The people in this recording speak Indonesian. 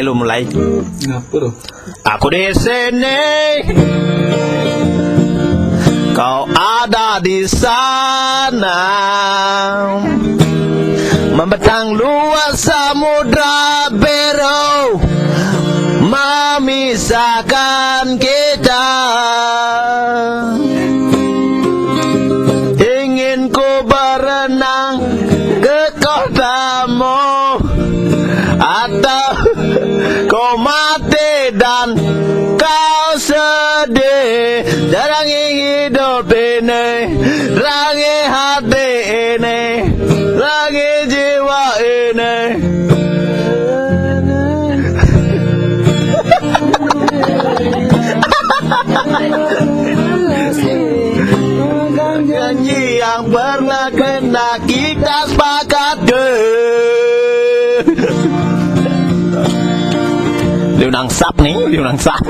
lu mulai. Ngapa tuh? Aku di sini, kau ada di sana, membentang luas samudra biru memisahkan kita. Ingin ku berenang ke kotamu, atau kau mati dan kau sedih. Terangi hidup ini, terangi hati ini, terangi jiwa ini. Janji yang pernah kena kita sepakatkan. Liu nang sap nih, liu nang sap.